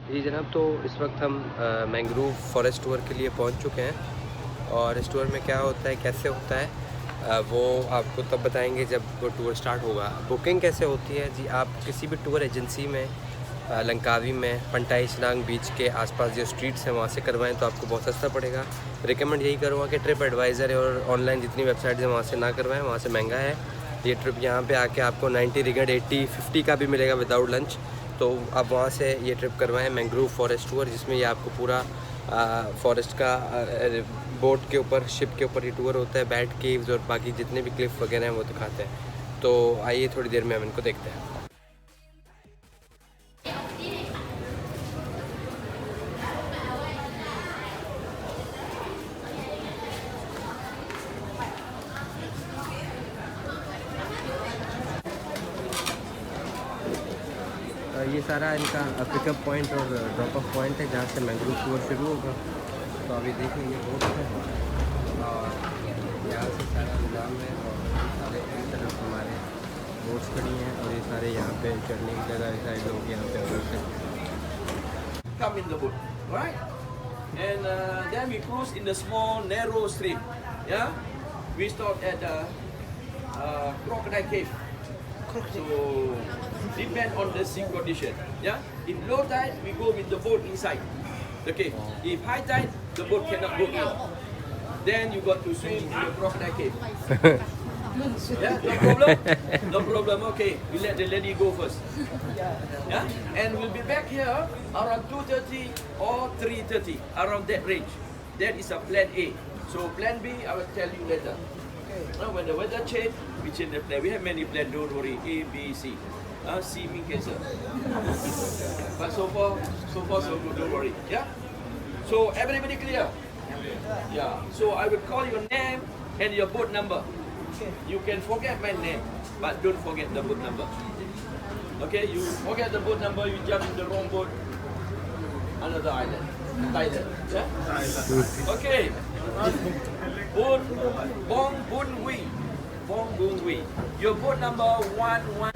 जी जनाब, तो इस वक्त हम मैंग्रोव फॉरेस्ट टूर के लिए पहुंच चुके हैं और इस टूर में क्या होता है, कैसे होता है, वो आपको तब बताएंगे जब वो टूर स्टार्ट होगा। बुकिंग कैसे होती है जी, आप किसी भी टूर एजेंसी में लंकावी में पंटाई स्नांग बीच के आसपास जो स्ट्रीट्स हैं वहाँ से करवाएं तो आपको बहुत सस्ता पड़ेगा। रिकमेंड यही करूँगा कि ट्रिप एडवाइज़र और ऑनलाइन जितनी वेबसाइट्स हैं वहाँ से ना करवाएं, वहाँ से महंगा है। ये ट्रिप यहाँ पे आके आपको 90 रिगेट 80-50 का भी मिलेगा विदाउट लंच। तो आप वहाँ से ये ट्रिप करवाएं मैंग्रोव फॉरेस्ट टूर, जिसमें ये आपको पूरा फॉरेस्ट का बोट के ऊपर, शिप के ऊपर ये टूर होता है। बैट केव्स और बाकी जितने भी क्लिफ वगैरह हैं वो दिखाते हैं। तो आइए थोड़ी देर में हम इनको देखते हैं। ये सारा इनका पिकअप पॉइंट और ड्रॉप ऑफ पॉइंट है जहाँ से मैंग्रोव टूर शुरू होगा। तो अभी देखिए ये बोट है और यहाँ से सारा निज़ाम है और सारे एक तरफ हमारे बोट्स खड़ी हैं और ये सारे यहाँ पे चढ़ने की जगह साइड लोग यहाँ पे बोट हैं। Come in the boat, right? And then we cruise in the small narrow stream. Yeah, we stopped at Crocodile Cave. So depend on the sea condition. Yeah, if low tide we go with the boat inside the cave. If high tide the boat cannot go in. Then you got to swim in the Crocodile Cave. Yeah, no problem. No problem. Okay, we let the lady go first. Yeah, and we'll be back here around 2:30 or 3:30, around that range. That is a plan A. So plan B, I will tell you later. Now, when the weather change, we change the plan. We have many plans. Don't worry. A, B, C. C means cancer. But so far so good. Don't worry. Yeah. So everybody clear? Yeah. So I will call your name and your boat number. You can forget my name, but don't forget the boat number. Okay, you forget the boat number, you jump in the wrong boat, another island, Thailand. Yeah? Okay. Bong Boon Wee. Your boat number 11.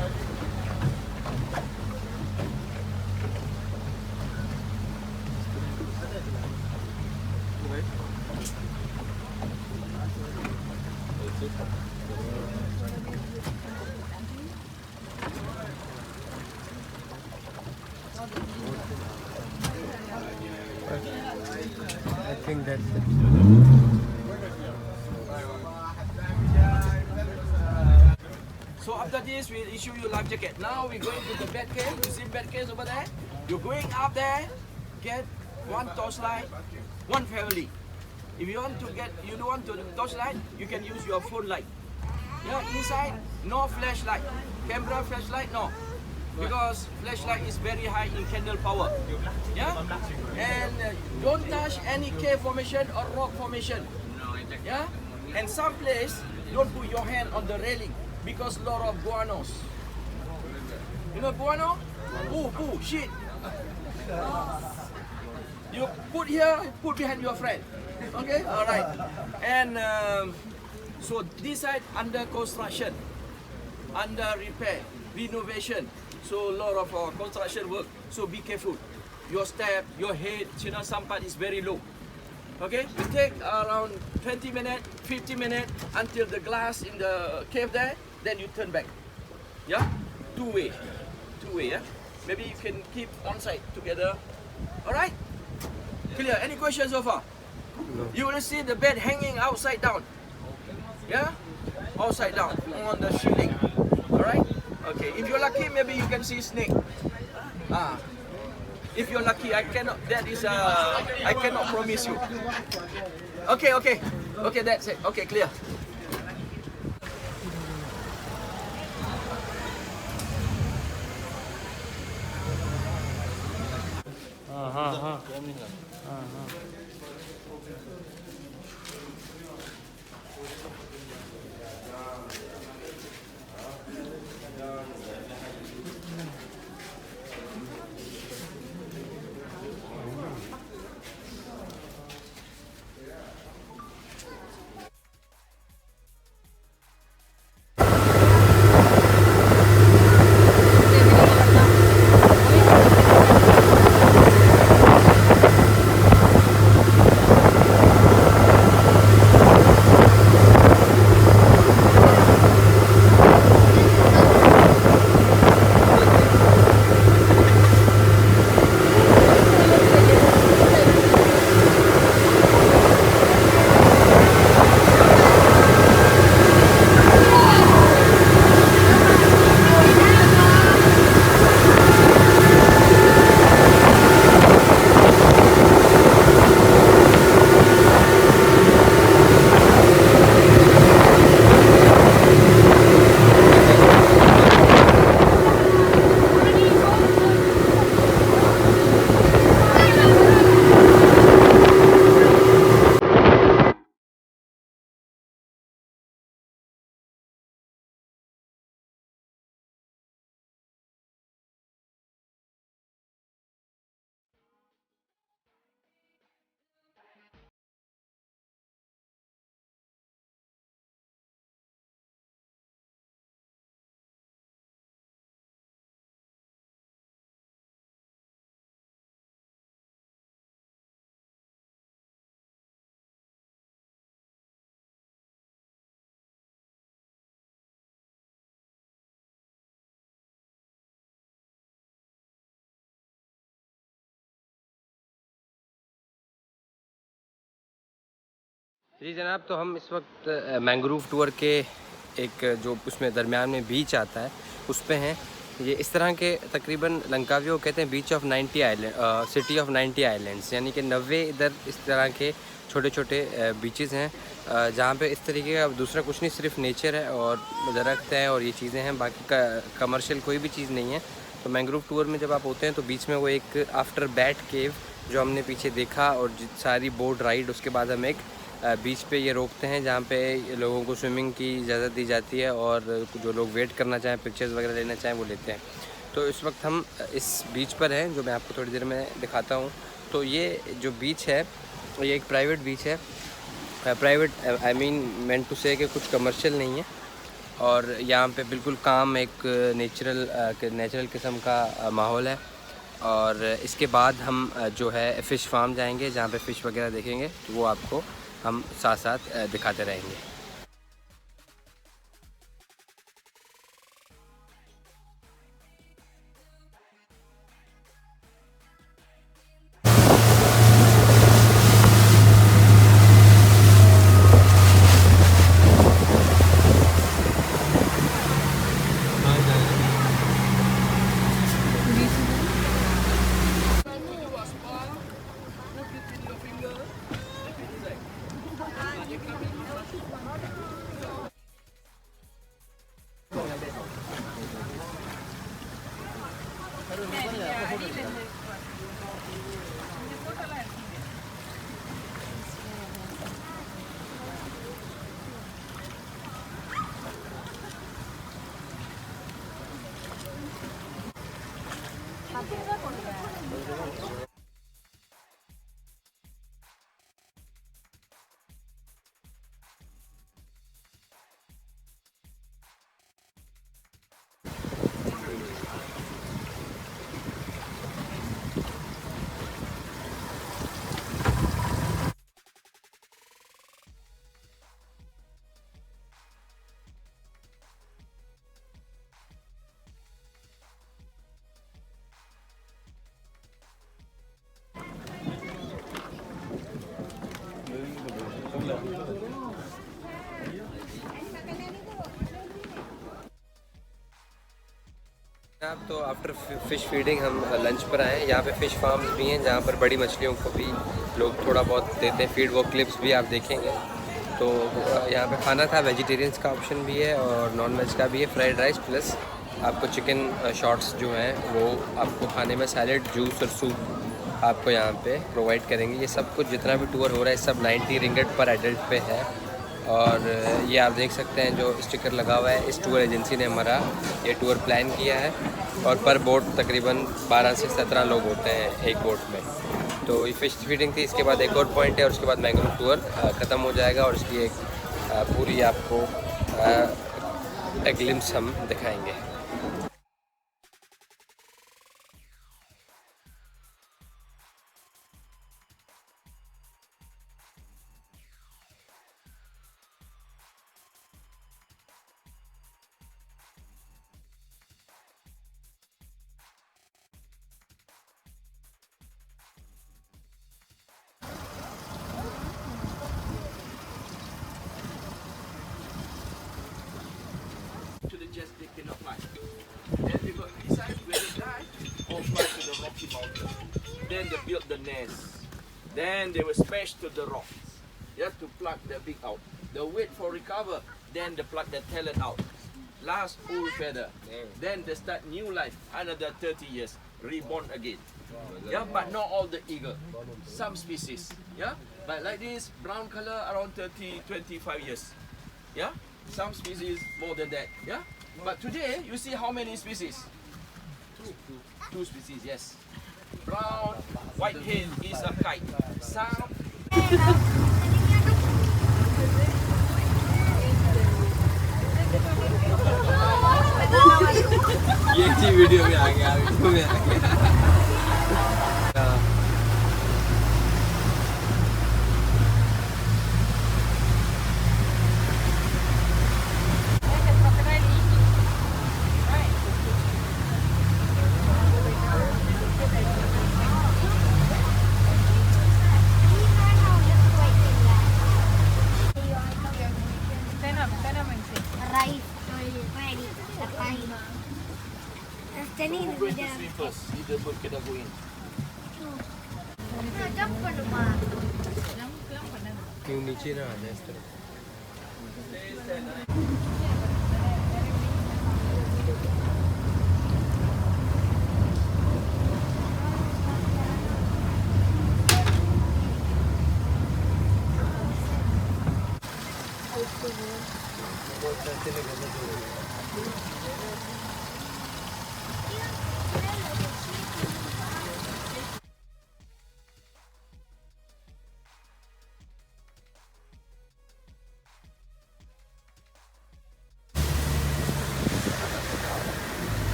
I think that's it. So after this, we'll issue you life jacket. Now we're going to the bed cave. You see bed cave over there? You're going up there, get one torchlight, one family. If you want to get, you don't want to torchlight, you can use your phone light. Yeah, inside, no flashlight. Camera flashlight, no. Because flashlight is very high in candle power. Yeah? And don't touch any cave formation or rock formation. Yeah? And some place, don't put your hand on the railing because lot of guanos. You know guano? Poo, shit. You put here, put behind your friend. Okay? Alright. And so this side under construction, under repair, renovation. So a lot of construction work. So be careful. Your step, your head, some part is very low. Okay? You take around 20 minutes, 50 minutes until the glass in the cave there, then you turn back. Yeah? Two-way, yeah? Maybe you can keep on side together. Alright? Clear? Any questions so far? No. You will see the bed hanging outside down. Yeah? Outside down on the ceiling. Alright? Okay. If you're lucky, maybe you can see snake. If you're lucky, I cannot. That is I cannot promise you. Okay, that's it. Okay, clear. जी जनाब, तो हम इस वक्त mangrove tour के एक जो उसमें दरमियान में बीच आता है उस पे हैं। ये इस तरह के तकरीबन लंकावी को कहते हैं beach of 90 island, city of 90 islands, यानी कि 90 इधर इस तरह के छोटे छोटे बीचेस हैं जहाँ पे इस तरीके का दूसरा कुछ नहीं, सिर्फ नेचर है और दरख्त है और ये चीज़ें हैं, बाकी का कमर्शियल कोई भी चीज़ नहीं है। तो मैंग्रोव टूर में जब आप होते हैं तो बीच में वो एक आफ्टर बैट केव जो हमने पीछे देखा और सारी बोट राइड, उसके बाद हम एक बीच पे ये रोकते हैं जहाँ पे लोगों को स्विमिंग की इजाज़त दी जाती है और जो लोग वेट करना चाहें, पिक्चर्स वगैरह लेना चाहें, वो लेते हैं। तो इस वक्त हम इस बीच पर हैं जो मैं आपको थोड़ी देर में दिखाता हूँ। तो ये जो बीच है ये एक प्राइवेट बीच है, private I mean meant to say कि कुछ कमर्शियल नहीं है, और यहाँ पे बिल्कुल काम एक नेचुरल किस्म का माहौल है। और इसके बाद हम जो है फ़िश फार्म जाएंगे जहाँ पे फ़िश वगैरह देखेंगे, तो वो आपको हम साथ साथ दिखाते रहेंगे। अब तो आफ्टर फ़िश फीडिंग हम लंच पर आए हैं। यहाँ पे फ़िश फार्म्स भी हैं जहाँ पर बड़ी मछलियों को भी लोग थोड़ा बहुत देते हैं फीड, वो क्लिप्स भी आप देखेंगे। तो यहाँ पे खाना था, वेजिटेरियंस का ऑप्शन भी है और नॉन वेज का भी है, फ्राइड राइस प्लस आपको चिकन शॉट्स जो हैं वो आपको खाने में, सैलड, जूस और सूप आपको यहाँ पे प्रोवाइड करेंगे। ये सब कुछ जितना भी टूर हो रहा है सब 90 रिंगट पर एडल्ट पे है। और ये आप देख सकते हैं जो स्टिकर लगा हुआ है, इस टूर एजेंसी ने हमारा ये टूर प्लान किया है। और पर बोट तकरीबन 12 से 17 लोग होते हैं एक बोट में। तो ये फ़िश फीडिंग थी, इसके बाद एक और पॉइंट है और उसके बाद मैंग्रोव टूर ख़त्म हो जाएगा और इसकी एक पूरी आपको एक ग्लिम्स हम दिखाएंगे। To the jets they cannot fly. Then they go inside where they die or fly to the Rocky Mountain. Then they build the nest. Then they will smash to the rocks. Just to pluck the beak out. They wait for recover. Then they pluck the talent out. Last full feather. Then they start new life. Another 30 years. Reborn again. Yeah, but not all the eagle. Some species. Yeah, but like this brown color around 25 years. Yeah. Some species more than that, yeah? But today, you see how many species? Two species, yes. Brown, white-head is a kite. Some... ये अच्छी video में आ गया, video में आ गया। if the boat cannot go in. Jump பண்ணுமா क्यों नीचे ना आ जाए इस तरह